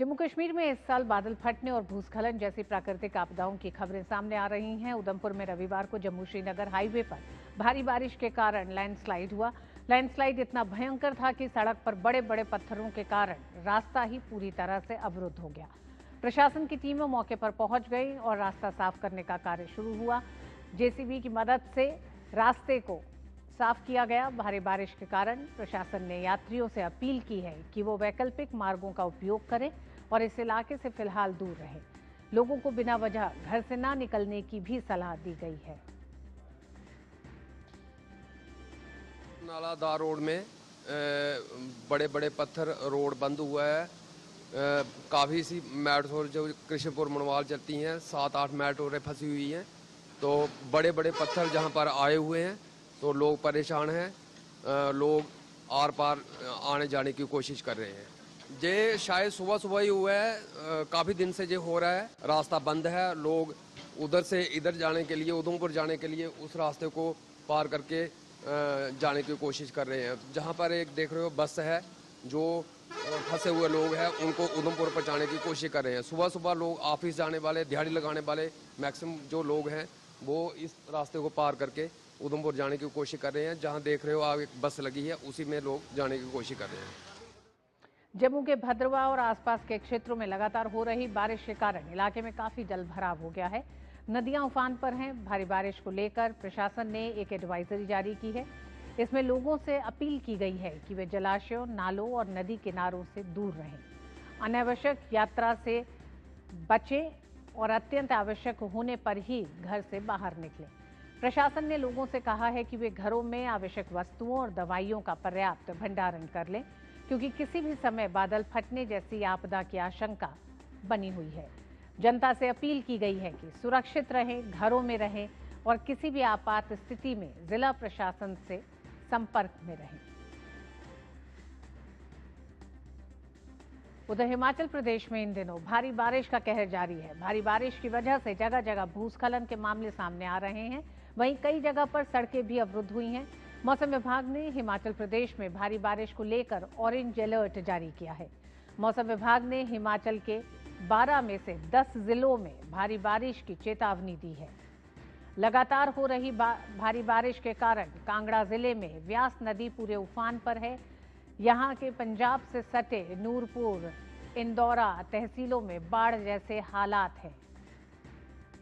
जम्मू कश्मीर में इस साल बादल फटने और भूस्खलन जैसी प्राकृतिक आपदाओं की खबरें सामने आ रही हैं। उधमपुर में रविवार को जम्मू श्रीनगर हाईवे पर भारी बारिश के कारण लैंडस्लाइड हुआ। लैंडस्लाइड इतना भयंकर था कि सड़क पर बड़े बड़े पत्थरों के कारण रास्ता ही पूरी तरह से अवरुद्ध हो गया। प्रशासन की टीमें मौके पर पहुंच गई और रास्ता साफ करने का कार्य शुरू हुआ। जेसीबी की मदद से रास्ते को साफ किया गया। भारी बारिश के कारण प्रशासन ने यात्रियों से अपील की है कि वो वैकल्पिक मार्गों का उपयोग करें और इस इलाके से फिलहाल दूर रहें। लोगों को बिना वजह घर से ना निकलने की भी सलाह दी गई है। नालादार रोड में बड़े बड़े पत्थर रोड बंद हुआ है। काफ़ी सी मेट्रो जो कृष्णपुर मनवाल चलती हैं 7-8 मेट्रोरें फंसी हुई हैं, तो बड़े बड़े पत्थर जहां पर आए हुए हैं तो लोग परेशान हैं। लोग आर पार आने जाने की कोशिश कर रहे हैं। ये शायद सुबह सुबह ही हुआ है, काफ़ी दिन से ये हो रहा है। रास्ता बंद है, लोग उधर से इधर जाने के लिए, उधमपुर जाने के लिए उस रास्ते को पार करके जाने की कोशिश कर रहे हैं। जहां पर एक देख रहे हो बस है, जो फंसे हुए लोग हैं उनको उधमपुर पहुंचाने की कोशिश कर रहे हैं। सुबह सुबह लोग ऑफिस जाने वाले, दिहाड़ी लगाने वाले मैक्सिमम जो लोग हैं वो इस रास्ते को पार करके उधमपुर जाने की कोशिश कर रहे हैं। जहां देख रहे हो आगे एक बस लगी है, उसी में लोग जाने की कोशिश कर रहे हैं। जम्मू के भद्रवा और आसपास के क्षेत्रों में लगातार हो रही बारिश के कारण इलाके में काफी जल भराव हो गया है। नदियां उफान पर हैं। भारी बारिश को लेकर प्रशासन ने एक एडवाइजरी जारी की है। इसमें लोगों से अपील की गई है कि वे जलाशयों, नालों और नदी किनारों से दूर रहें, अनावश्यक यात्रा से बचें और अत्यंत आवश्यक होने पर ही घर से बाहर निकलें। प्रशासन ने लोगों से कहा है कि वे घरों में आवश्यक वस्तुओं और दवाइयों का पर्याप्त भंडारण कर लें, क्योंकि किसी भी समय बादल फटने जैसी आपदा की आशंका बनी हुई है। जनता से अपील की गई है कि सुरक्षित रहें, घरों में रहें और किसी भी आपात स्थिति में जिला प्रशासन से संपर्क में रहें। उधर हिमाचल प्रदेश में इन दिनों भारी बारिश का कहर जारी है। भारी बारिश की वजह से जगह जगह भूस्खलन के मामले सामने आ रहे हैं। वहीं कई जगह पर सड़कें भी अवरुद्ध हुई हैं। मौसम विभाग ने हिमाचल प्रदेश में भारी बारिश को लेकर ऑरेंज अलर्ट जारी किया है। मौसम विभाग ने हिमाचल के 12 में से 10 जिलों में भारी बारिश की चेतावनी दी है। लगातार हो रही भारी बारिश के कारण कांगड़ा जिले में व्यास नदी पूरे उफान पर है। यहां के पंजाब से सटे नूरपुर, इंदौरा तहसीलों में बाढ़ जैसे हालात हैं।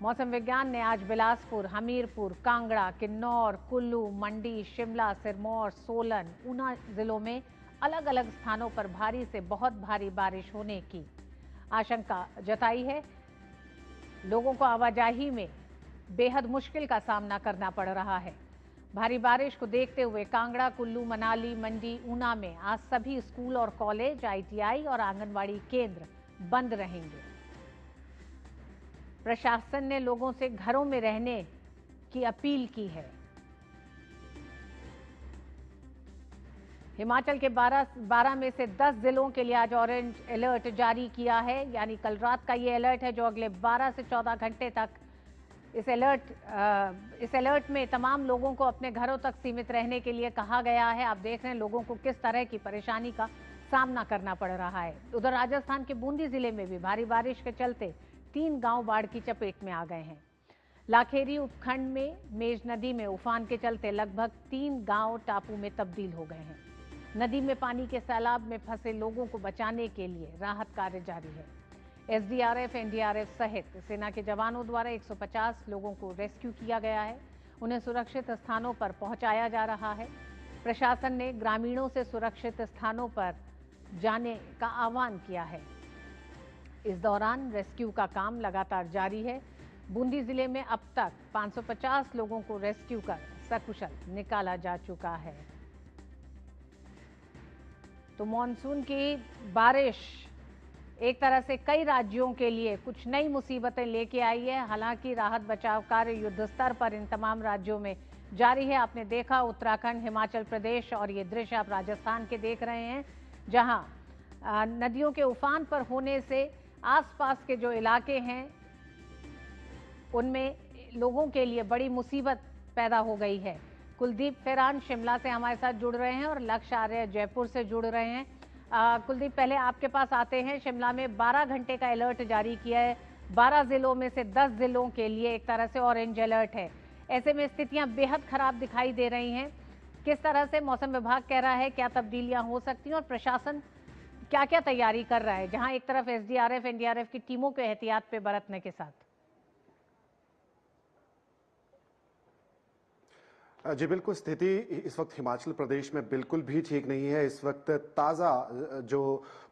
मौसम विज्ञान ने आज बिलासपुर, हमीरपुर, कांगड़ा, किन्नौर, कुल्लू, मंडी, शिमला, सिरमौर, सोलन, ऊना जिलों में अलग अलग स्थानों पर भारी से बहुत भारी बारिश होने की आशंका जताई है। लोगों को आवाजाही में बेहद मुश्किल का सामना करना पड़ रहा है। भारी बारिश को देखते हुए कांगड़ा, कुल्लू, मनाली, मंडी, ऊना में आज सभी स्कूल और कॉलेज, ITI और आंगनवाड़ी केंद्र बंद रहेंगे। प्रशासन ने लोगों से घरों में रहने की अपील की है। हिमाचल के 12 में से 10 जिलों के लिए आज ऑरेंज अलर्ट जारी किया है। यानी कल रात का ये अलर्ट है जो अगले 12 से 14 घंटे तक इस अलर्ट में तमाम लोगों को अपने घरों तक सीमित रहने के लिए कहा गया है। आप देख रहे हैं लोगों को किस तरह की परेशानी का सामना करना पड़ रहा है। उधर राजस्थान के बूंदी जिले में भी भारी बारिश के चलते 3 गांव बाढ़ की चपेट में आ गए हैं। लाखेरी उपखंड में मेज नदी में उफान के चलते लगभग 3 गांव टापू में तब्दील हो गए हैं। नदी में पानी के सैलाब में फंसे लोगों को बचाने के लिए राहत कार्य जारी है। SDRF, NDRF सहित सेना के जवानों द्वारा 150 लोगों को रेस्क्यू किया गया है। उन्हें सुरक्षित स्थानों पर पहुंचाया जा रहा है। प्रशासन ने ग्रामीणों से सुरक्षित स्थानों पर जाने का आह्वान किया है। इस दौरान रेस्क्यू का काम लगातार जारी है। बूंदी जिले में अब तक 550 लोगों को रेस्क्यू कर सकुशल निकाला जा चुका है। तो मॉनसून की बारिश एक तरह से कई राज्यों के लिए कुछ नई मुसीबतें लेके आई है। हालांकि राहत बचाव कार्य युद्ध स्तर पर इन तमाम राज्यों में जारी है। आपने देखा उत्तराखंड, हिमाचल प्रदेश और ये दृश्य आप राजस्थान के देख रहे हैं, जहां नदियों के उफान पर होने से आसपास के जो इलाके हैं उनमें लोगों के लिए बड़ी मुसीबत पैदा हो गई है। कुलदीप फेरान शिमला से हमारे साथ जुड़ रहे हैं और लक्ष्य आर्य जयपुर से जुड़ रहे हैं। कुलदीप, पहले आपके पास आते हैं। शिमला में 12 घंटे का अलर्ट जारी किया है। 12 जिलों में से 10 जिलों के लिए एक तरह से ऑरेंज अलर्ट है। ऐसे में स्थितियां बेहद खराब दिखाई दे रही हैं। किस तरह से मौसम विभाग कह रहा है क्या तब्दीलियां हो सकती हैं और प्रशासन क्या क्या तैयारी कर रहा है, जहां एक तरफ एसडीआरएफ एनडीआरएफ की टीमों के एहतियात पे बरतने के साथ? जी बिल्कुल, स्थिति इस वक्त हिमाचल प्रदेश में बिल्कुल भी ठीक नहीं है। इस वक्त ताज़ा जो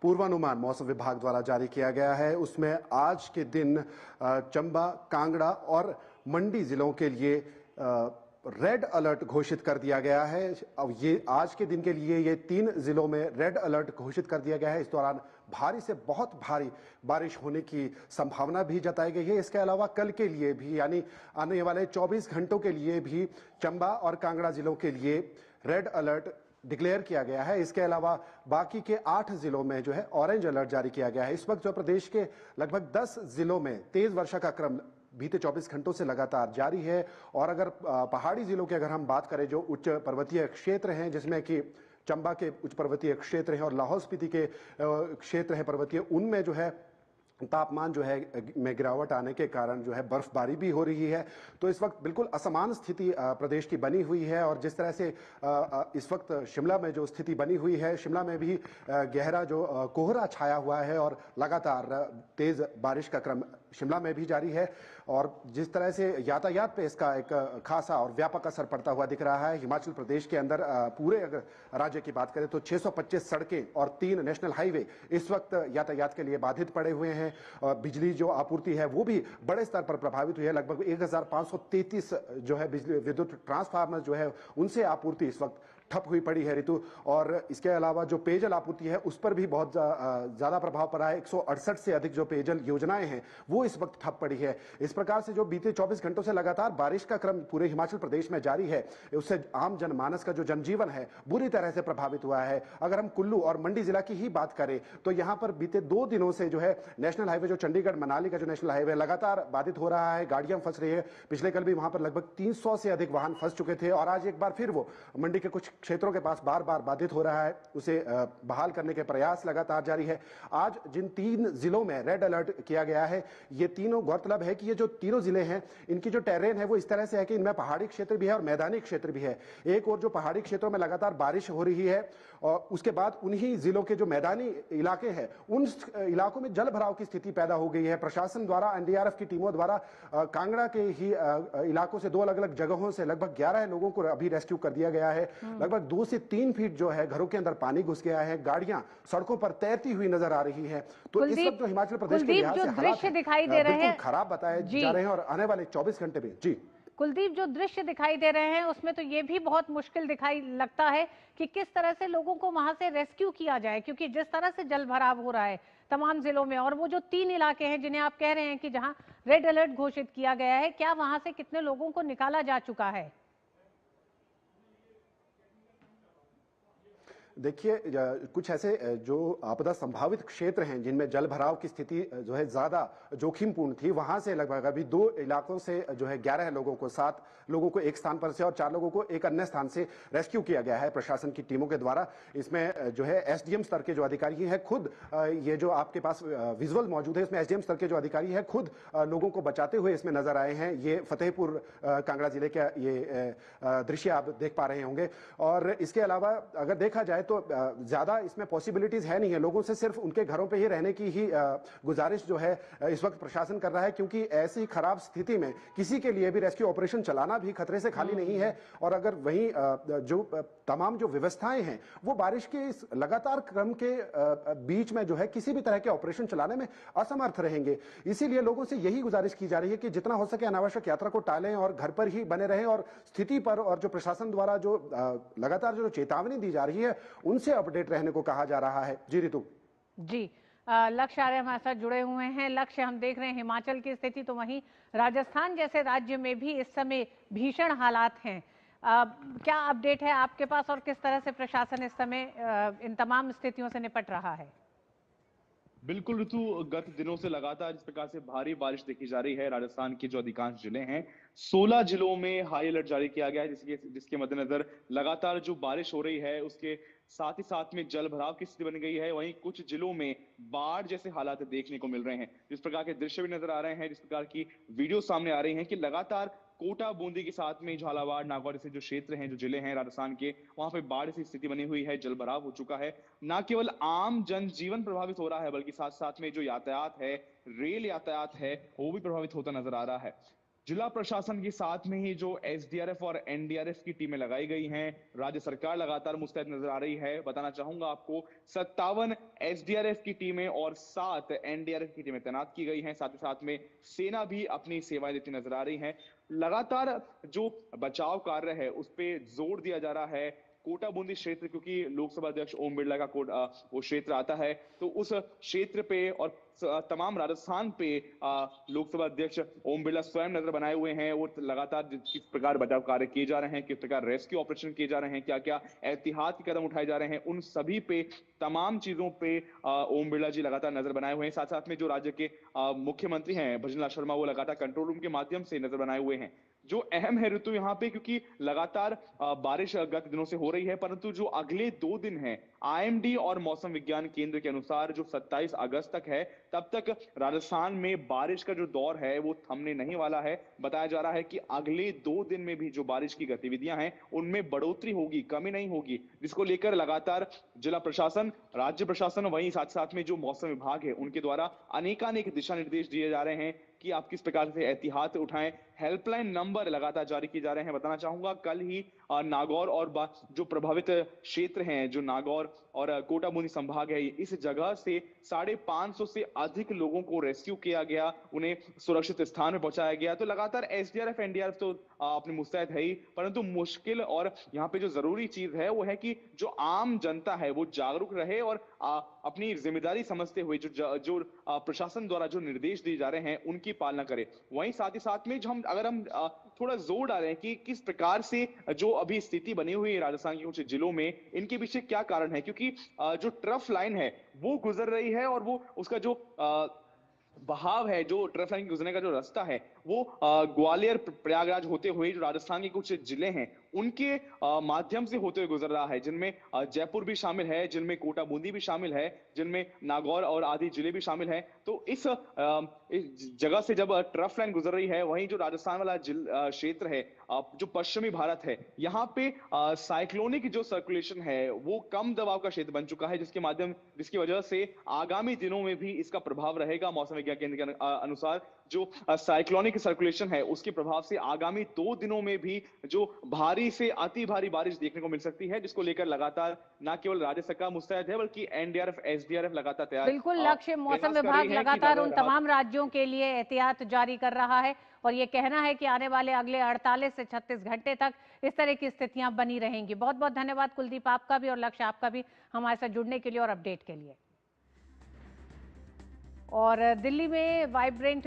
पूर्वानुमान मौसम विभाग द्वारा जारी किया गया है उसमें आज के दिन चंबा, कांगड़ा और मंडी जिलों के लिए रेड अलर्ट घोषित कर दिया गया है। अब ये आज के दिन के लिए ये 3 जिलों में रेड अलर्ट घोषित कर दिया गया है। इस दौरान भारी से बहुत भारी बारिश होने की संभावना भी जताई गई है। इसके अलावा कल के लिए भी यानी आने वाले 24 घंटों के लिए भी चंबा और कांगड़ा जिलों के लिए रेड अलर्ट डिक्लेयर किया गया है। इसके अलावा बाकी के 8 जिलों में जो है ऑरेंज अलर्ट जारी किया गया है। इस वक्त जो प्रदेश के लगभग 10 जिलों में तेज वर्षा का क्रम बीते 24 घंटों से लगातार जारी है। और अगर पहाड़ी जिलों की अगर हम बात करें, जो उच्च पर्वतीय क्षेत्र हैं जिसमें कि चंबा के उच्च पर्वतीय क्षेत्र हैं और लाहौल स्पीति के क्षेत्र हैं पर्वतीय, उनमें जो है तापमान जो है में गिरावट आने के कारण जो है बर्फबारी भी हो रही है। तो इस वक्त बिल्कुल असमान स्थिति प्रदेश की बनी हुई है। और जिस तरह से इस वक्त शिमला में जो स्थिति बनी हुई है, शिमला में भी गहरा जो कोहरा छाया हुआ है और लगातार तेज बारिश का क्रम शिमला में भी जारी है। और जिस तरह से यातायात पे इसका एक खासा और व्यापक असर पड़ता हुआ दिख रहा है। हिमाचल प्रदेश के अंदर पूरे अगर राज्य की बात करें तो 625 सड़कें और 3 नेशनल हाईवे इस वक्त यातायात के लिए बाधित पड़े हुए हैं। बिजली जो आपूर्ति है वो भी बड़े स्तर पर प्रभावित हुई है। लगभग 1533 जो है बिजली विद्युत ट्रांसफार्मर जो है उनसे आपूर्ति इस वक्त ठप हुई पड़ी है ऋतु। और इसके अलावा जो पेयजल आपूर्ति है उस पर भी बहुत ज्यादा प्रभाव पड़ा है। 168 से अधिक जो पेयजल योजनाएं हैं वो इस वक्त ठप पड़ी है। इस प्रकार से जो बीते 24 घंटों से लगातार बारिश का क्रम पूरे हिमाचल प्रदेश में जारी है, उससे आम जनमानस का जो जनजीवन है बुरी तरह से प्रभावित हुआ है। अगर हम कुल्लू और मंडी जिला की ही बात करें तो यहाँ पर बीते 2 दिनों से जो है नेशनल हाईवे, जो चंडीगढ़ मनाली का जो नेशनल हाईवे लगातार बाधित हो रहा है, गाड़ियां फंस रही है। पिछले कल भी वहां पर लगभग 300 से अधिक वाहन फंस चुके थे और आज एक बार फिर वो मंडी के कुछ क्षेत्रों के पास बार बार बाधित हो रहा है। उसे बहाल करने के प्रयास लगातार जारी है। आज जिन 3 जिलों में रेड अलर्ट किया गया है, ये तीनों, गौरतलब है कि ये जो तीनों जिले हैं इनकी जो टेरेन है वो इस तरह से है कि इनमें पहाड़ी क्षेत्र भी है और मैदानी क्षेत्र भी है। एक और जो पहाड़ी क्षेत्रों में लगातार बारिश हो रही है और उसके बाद उन्हीं जिलों के जो मैदानी इलाके हैं उन इलाकों में जल भराव की स्थिति पैदा हो गई है। प्रशासन द्वारा, एनडीआरएफ की टीमों द्वारा कांगड़ा के ही इलाकों से 2 अलग अलग जगहों से लगभग 11 लोगों को अभी रेस्क्यू कर दिया गया है। लगभग 2 से 3 फीट जो है घरों के अंदर पानी घुस गया है। गाड़ियां सड़कों पर तैरती हुई नजर आ रही है। तो इस वक्त जो हिमाचल प्रदेश के लिहाज से हालात दिखाई दे रहे हैं खराब बताए जा रहे हैं और आने वाले 24 घंटे में जी कुलदीप, जो दृश्य दिखाई दे रहे हैं उसमें तो ये भी बहुत मुश्किल दिखाई लगता है कि किस तरह से लोगों को वहां से रेस्क्यू किया जाए, क्योंकि जिस तरह से जल भराव हो रहा है तमाम जिलों में, और वो जो 3 इलाके हैं जिन्हें आप कह रहे हैं कि जहां रेड अलर्ट घोषित किया गया है, क्या वहां से कितने लोगों को निकाला जा चुका है? देखिए, कुछ ऐसे जो आपदा संभावित क्षेत्र हैं जिनमें जल भराव की स्थिति जो है ज्यादा जोखिमपूर्ण थी, वहां से लगभग अभी 2 इलाकों से जो है 11 लोगों को, 7 लोगों को एक स्थान पर से और 4 लोगों को एक अन्य स्थान से रेस्क्यू किया गया है प्रशासन की टीमों के द्वारा। इसमें जो है एसडीएम स्तर के जो अधिकारी हैं खुद, ये जो आपके पास विजुअल मौजूद है इसमें एसडीएम स्तर के जो अधिकारी हैं खुद लोगों को बचाते हुए इसमें नजर आए हैं। ये फतेहपुर कांगड़ा जिले का ये दृश्य आप देख पा रहे होंगे। और इसके अलावा अगर देखा जाए तो ज्यादा इसमें पॉसिबिलिटीज है नहीं है। लोगों से सिर्फ उनके घरों पे ही रहने की ही गुजारिश जो है इस वक्त प्रशासन कर रहा है, क्योंकि ऐसी खराब स्थिति में किसी के लिए भी रेस्क्यू ऑपरेशन चलाना भी खतरे से खाली नहीं है। और अगर वहीं जो तमाम जो व्यवस्थाएं हैं वो बारिश के इस लगातार क्रम के बीच में जो है किसी भी तरह के ऑपरेशन चलाने में असमर्थ रहेंगे। इसीलिए लोगों से यही गुजारिश की जा रही है कि जितना हो सके अनावश्यक यात्रा को टालें और घर पर ही बने रहें और स्थिति पर और जो प्रशासन द्वारा जो लगातार जो चेतावनी दी जा रही है उनसे अपडेट रहने को कहा जा रहा है। जी ऋतु। जी, लक्ष्य आर्य हमारे साथ जुड़े हुए हैं। लक्ष्य, हम देख रहे हैं हिमाचल की स्थिति, तो वहीं राजस्थान जैसे राज्य में भी इस समय भीषण हालात हैं। क्या अपडेट है आपके पास और किस तरह से प्रशासन इस समय इन तमाम स्थितियों से निपट रहा है? बिल्कुल ऋतु, गत दिनों से लगातार इस प्रकार से भारी बारिश देखी जा रही है। राजस्थान के जो अधिकांश जिले हैं, 16 जिलों में हाई अलर्ट जारी किया गया है, जिसके मद्देनजर लगातार जो बारिश हो रही है उसके साथ ही साथ में जल भराव की स्थिति बन गई है। वहीं कुछ जिलों में बाढ़ जैसे हालात देखने को मिल रहे हैं। जिस प्रकार के दृश्य भी नजर आ रहे हैं, जिस प्रकार की वीडियो सामने आ रही हैं कि लगातार कोटा, बूंदी के साथ में झालावाड़, नागौर जैसे जो क्षेत्र हैं, जो जिले हैं राजस्थान के, वहां पे बाढ़ की स्थिति बनी हुई है, जल भराव हो चुका है। न केवल आम जनजीवन प्रभावित हो रहा है, बल्कि साथ साथ में जो यातायात है, रेल यातायात है, वो भी प्रभावित होता नजर आ रहा है। जिला प्रशासन के साथ में ही जो एसडीआरएफ और एनडीआरएफ की टीमें लगाई गई हैं, राज्य सरकार लगातार मुस्तैद नजर आ रही है। बताना चाहूंगा आपको 57 एसडीआरएफ की टीमें और 7 एनडीआरएफ की टीमें तैनात की गई हैं। साथ ही साथ में सेना भी अपनी सेवाएं देती नजर आ रही है। लगातार जो बचाव कार्य है उस पर जोर दिया जा रहा है। कोटा बूंदी क्षेत्र, क्योंकि लोकसभा अध्यक्ष ओम बिरला का वो क्षेत्र आता है, तो उस क्षेत्र पे और तमाम राजस्थान पे लोकसभा अध्यक्ष ओम बिरला स्वयं नजर बनाए हुए हैं। वो लगातार किस प्रकार बचाव कार्य किए जा रहे हैं, किस प्रकार रेस्क्यू ऑपरेशन किए जा रहे हैं, क्या क्या एहतियाती कदम उठाए जा रहे हैं, उन सभी पे, तमाम चीजों पे ओम बिरला जी लगातार नजर बनाए हुए हैं। साथ साथ में जो राज्य के मुख्यमंत्री हैं भजनलाल शर्मा, वो लगातार कंट्रोल रूम के माध्यम से नजर बनाए हुए हैं। जो अहम है ऋतु यहाँ पे, क्योंकि लगातार बारिश गत दिनों से हो रही है, परंतु जो अगले 2 दिन हैं, आईएमडी और मौसम विज्ञान केंद्र के अनुसार जो 27 अगस्त तक है, तब तक राजस्थान में बारिश का जो दौर है वो थमने नहीं वाला है। बताया जा रहा है कि अगले 2 दिन में भी जो बारिश की गतिविधियां हैं उनमें बढ़ोतरी होगी, कमी नहीं होगी, जिसको लेकर लगातार जिला प्रशासन, राज्य प्रशासन, वहीं साथ साथ में जो मौसम विभाग है उनके द्वारा अनेकानेक दिशा निर्देश दिए जा रहे हैं कि आप किस प्रकार से एहतियात उठाएं। हेल्पलाइन नंबर लगातार जारी किए जा रहे हैं। बताना चाहूंगा कल ही नागौर और जो प्रभावित क्षेत्र हैं, जो नागौर और कोटा बूंदी संभाग है, इस जगह से 550 से अधिक लोगों को रेस्क्यू किया गया, उन्हें सुरक्षित स्थान में पहुंचाया गया। तो लगातार एसडीआरएफ एनडीआरएफ तो अपनी मुस्तैद है ही, परंतु मुश्किल और यहाँ पे जो जरूरी चीज है वो है कि जो आम जनता है वो जागरूक रहे और अपनी जिम्मेदारी समझते हुए जो प्रशासन द्वारा जो निर्देश दिए जा रहे हैं उनकी पालना करे। वहीं साथ ही साथ में जो अगर हम थोड़ा जोर डालें कि किस प्रकार से जो अभी स्थिति बनी हुई है राजस्थान के कुछ जिलों में, इनके पीछे क्या कारण है, क्योंकि जो ट्रफ लाइन है वो गुजर रही है और वो उसका जो बहाव है, जो ट्रफ लाइन गुजरने का जो रास्ता है, वो ग्वालियर प्रयागराज होते हुए जो राजस्थान के कुछ जिले हैं उनके माध्यम से होते हुए गुजर रहा है, जिनमें जयपुर भी शामिल है, जिनमें कोटा बूंदी भी शामिल है, जिनमें नागौर और आदि जिले भी शामिल हैं। तो इस जगह से जब ट्रफ लाइन गुजर रही है, वहीं जो राजस्थान वाला क्षेत्र है, जो पश्चिमी भारत है, यहाँ पे साइक्लोनिक जो सर्कुलेशन है वो कम दबाव का क्षेत्र बन चुका है, जिसकी वजह से आगामी दिनों में भी इसका प्रभाव रहेगा। मौसम विज्ञान केंद्र के अनुसार जो साइक्लोनिक सर्कुलेशन है उसके प्रभाव से आगामी 2 दिनों में भी जो भारी से अति भारी बारिश देखने को मिल सकती है, जिसको लेकर लगातार न केवल राज्य सरकार मुस्तैद है, बल्कि एनडीआरएफ एसडीआरएफ लगातार तैयार। बिल्कुल लक्ष्य, मौसम विभाग लगातार उन तमाम राज्यों के लिए एहतियात जारी कर रहा है और ये कहना है कि आने वाले अगले 48 से 36 घंटे तक इस तरह की स्थितियां बनी रहेंगी। बहुत बहुत धन्यवाद कुलदीप आपका भी और लक्ष्य आपका भी हमारे साथ जुड़ने के लिए और अपडेट के लिए। और दिल्ली में वाइब्रेंट